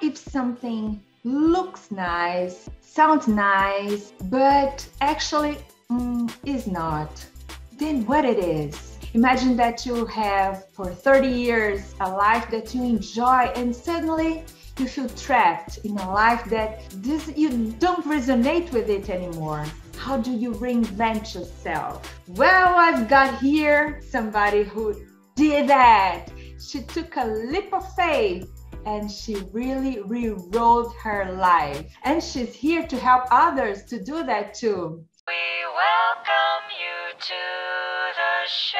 if something looks nice, sounds nice, but actually is not? Then what it is? Imagine that you have for 30 years a life that you enjoy, and suddenly you feel trapped in a life that you don't resonate with it anymore. How do you reinvent yourself? Well, I've got here somebody who did that. She took a leap of faith and she really rewrote her life. And she's here to help others to do that too. We welcome you to the show.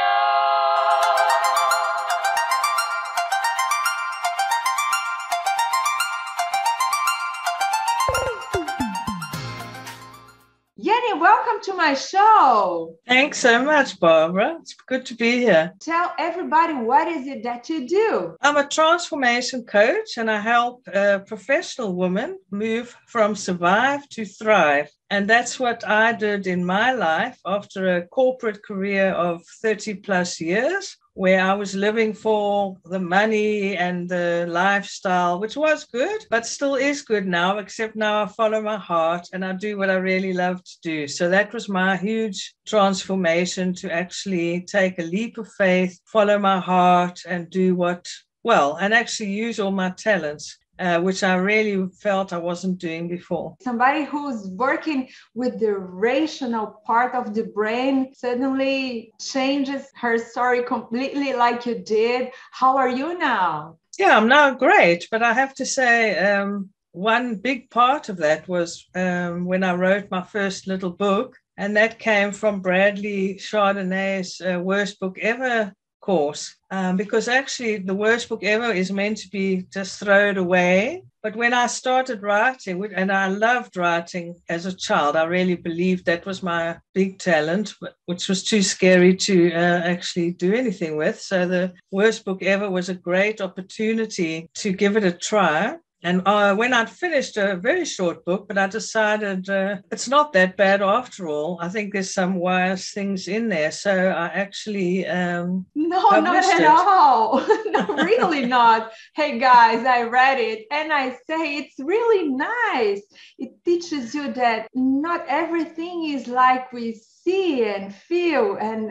Jenny, welcome to my show. Thanks so much, Barbara. It's good to be here. Tell everybody, what is it that you do? I'm a transformation coach and I help professional women move from survive to thrive. And that's what I did in my life after a corporate career of 30 plus years, where I was living for the money and the lifestyle, which was good, but still is good now, except now I follow my heart and I do what I really love to do. So that was my huge transformation, to actually take a leap of faith, follow my heart and do and actually use all my talents. Which I really felt I wasn't doing before. Somebody who's working with the rational part of the brain suddenly changes her story completely like you did. How are you now? Yeah, I'm now great, but I have to say one big part of that was when I wrote my first little book, and that came from Bradley Charbonneau's Worst Book Ever course, because actually the worst book ever is meant to be just thrown away. But when I started writing, and I loved writing as a child, I really believed that was my big talent, which was too scary to actually do anything with. So the worst book ever was a great opportunity to give it a try. And when I'd finished a very short book, but I decided it's not that bad after all. I think there's some wise things in there. So I actually No, not at all. No, really not. Hey, guys, I read it and I say it's really nice. It teaches you that not everything is like we see and feel, and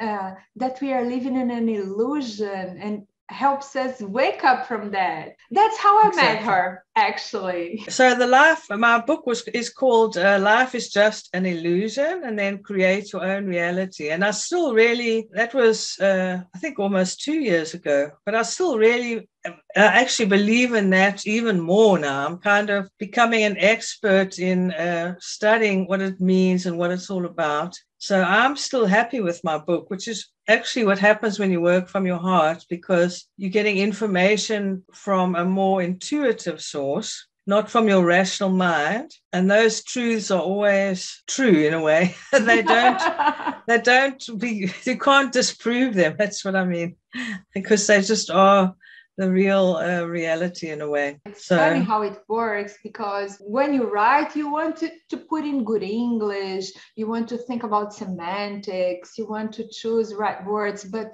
that we are living in an illusion, and helps us wake up from that. That's how I met her, actually. So my book is called Life is Just an Illusion, and then Create Your Own Reality. And I still really, that was, I think almost 2 years ago, but I still really actually believe in that even more now. I'm kind of becoming an expert in studying what it means and what it's all about. So I'm still happy with my book, which is actually what happens when you work from your heart, because you're getting information from a more intuitive source, not from your rational mind. And those truths are always true in a way. You can't disprove them. That's what I mean, because they just are the real reality in a way. It's funny how it works, because when you write, you want to put in good English, you want to think about semantics, you want to choose right words, but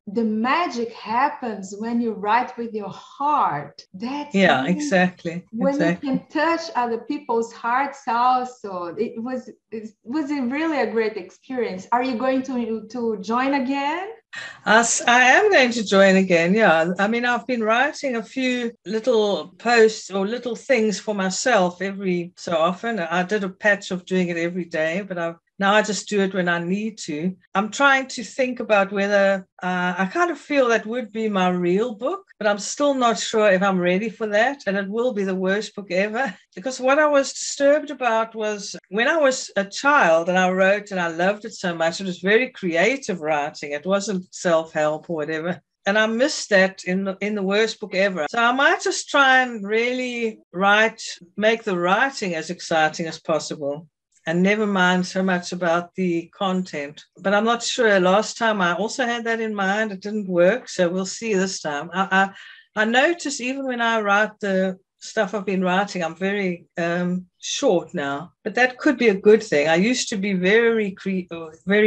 the magic happens when you write with your heart. That's exactly. When you can touch other people's hearts also. It was really a great experience. Are you going to join again? I am going to join again, yeah. I mean, I've been writing a few little posts or little things for myself every so often. I did a patch of doing it every day, but now I just do it when I need to. I'm trying to think about whether I kind of feel that would be my real book, but I'm still not sure if I'm ready for that. And it will be the worst book ever. Because what I was disturbed about was when I was a child and I wrote and I loved it so much, it was very creative writing. It wasn't self-help or whatever. And I missed that in the worst book ever. So I might just try and really make the writing as exciting as possible, and never mind so much about the content. But I'm not sure. Last time I also had that in mind. It didn't work. So we'll see this time. I notice even when I write the stuff I've been writing, I'm very short now, but that could be a good thing. I used to be very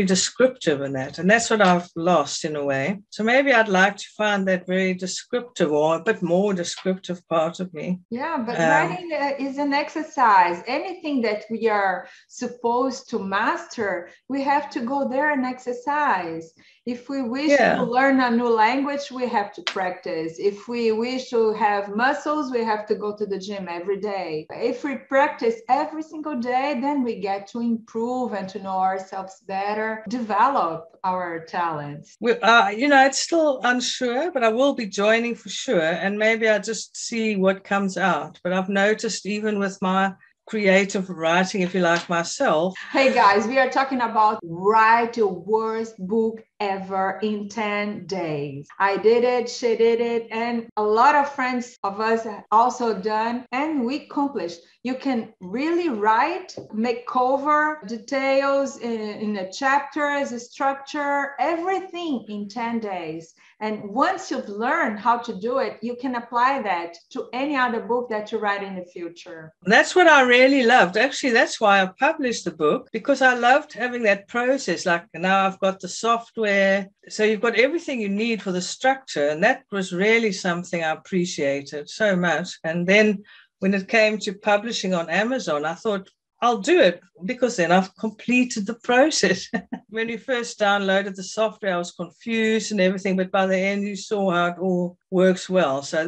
descriptive in that, and that's what I've lost in a way. So maybe I'd like to find that very descriptive or a bit more descriptive part of me. Yeah, but writing is an exercise. Anything that we are supposed to master, we have to go there and exercise. If we wish to learn a new language, we have to practice. If we wish to have muscles, we have to go to the gym every day. If we practice every single day, then we get to improve and to know ourselves better, develop our talents. It's still unsure, but I will be joining for sure. And maybe I just see what comes out. But I've noticed even with my creative writing, if you like, myself. Hey guys, we are talking about write your worst book ever in 10 days. I did it, she did it, and a lot of friends of us also done, and we accomplished. You can really write, make cover, details in the chapters, the structure, everything in 10 days. And once you've learned how to do it, you can apply that to any other book that you write in the future. That's what I really loved. Actually, that's why I published the book, because I loved having that process. Like now I've got the software. So you've got everything you need for the structure. And that was really something I appreciated so much. And then when it came to publishing on Amazon, I thought, I'll do it because then I've completed the process. When we first downloaded the software, I was confused and everything, but by the end, you saw how it all works well. So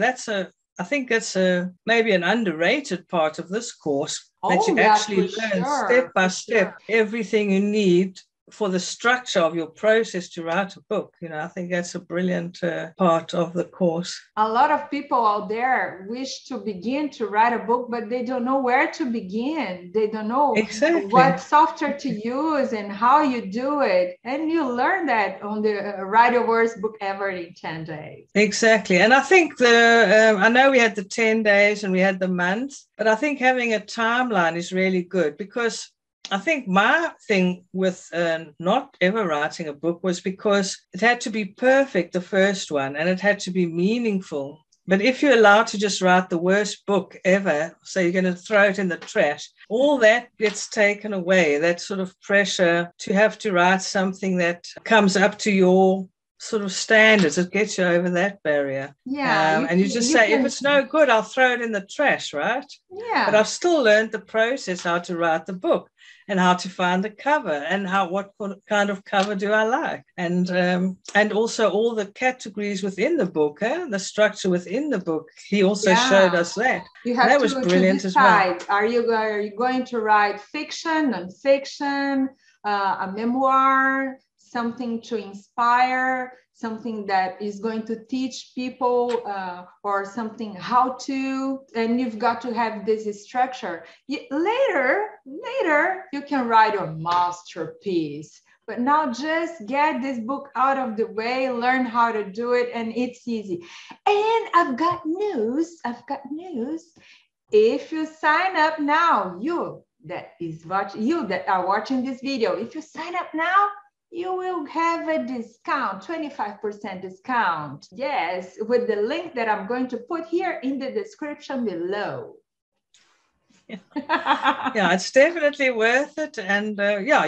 I think that's maybe an underrated part of this course, that you actually learn step by step everything you need for the structure of your process to write a book. I think that's a brilliant part of the course. A lot of people out there wish to begin to write a book, but they don't know where to begin. They don't know what software to use and how you do it. And you learn that on the Write Your Worst Book Ever in 10 days. Exactly. And I think I know we had the 10 days and we had the month, but I think having a timeline is really good, because I think my thing with not ever writing a book was because it had to be perfect, the first one, and it had to be meaningful. But if you're allowed to just write the worst book ever, so you're going to throw it in the trash, all that gets taken away, that sort of pressure to have to write something that comes up to your sort of standards. It gets you over that barrier. Yeah. And you just say, if it's no good, I'll throw it in the trash, right? Yeah. But I've still learned the process, how to write the book and how to find the cover and what kind of cover do I like. And also all the categories within the book, the structure within the book. He also showed us that. You have that was brilliant as well. Are you going to write fiction, non-fiction, a memoir, something to inspire, something that is going to teach people, or something how to, and you've got to have this structure. Later, you can write a masterpiece. But now just get this book out of the way, learn how to do it, and it's easy. And I've got news. If you sign up now, you that are watching this video, if you sign up now, you will have a discount, 25% discount. Yes, with the link that I'm going to put here in the description below. Yeah, it's definitely worth it. And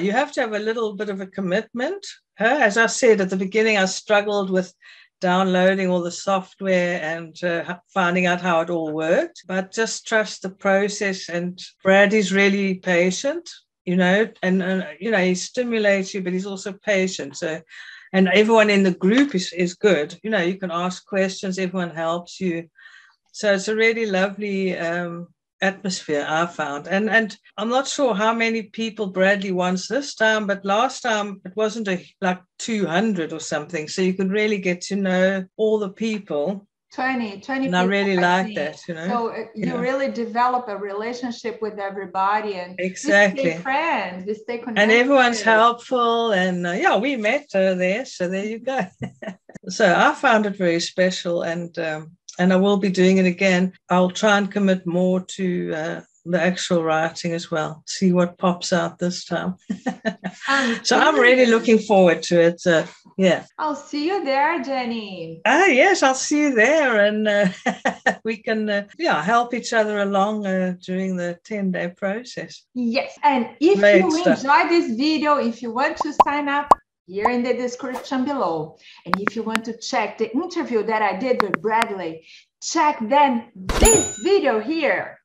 you have to have a little bit of a commitment. As I said at the beginning, I struggled with downloading all the software and finding out how it all worked. But just trust the process. And Brad is really patient. And he stimulates you, but he's also patient. So, and everyone in the group is good. You can ask questions, everyone helps you. So it's a really lovely atmosphere, I found. And I'm not sure how many people Bradley wants this time, but last time it wasn't like 200 or something. So you could really get to know all the people. 20 and I really like that, So you really develop a relationship with everybody, and exactly. We stay friends, we stay connected. And everyone's helpful, and we met there, so there you go. So I found it very special, and I will be doing it again. I'll try and commit more to the actual writing as well, see what pops out this time. So I'm really looking forward to it. Yeah. I'll see you there, Jenny. Yes, I'll see you there, and we can help each other along during the 10-day process. Yes, and if you enjoyed this video, if you want to sign up, here in the description below. And if you want to check the interview that I did with Bradley, check then this video here.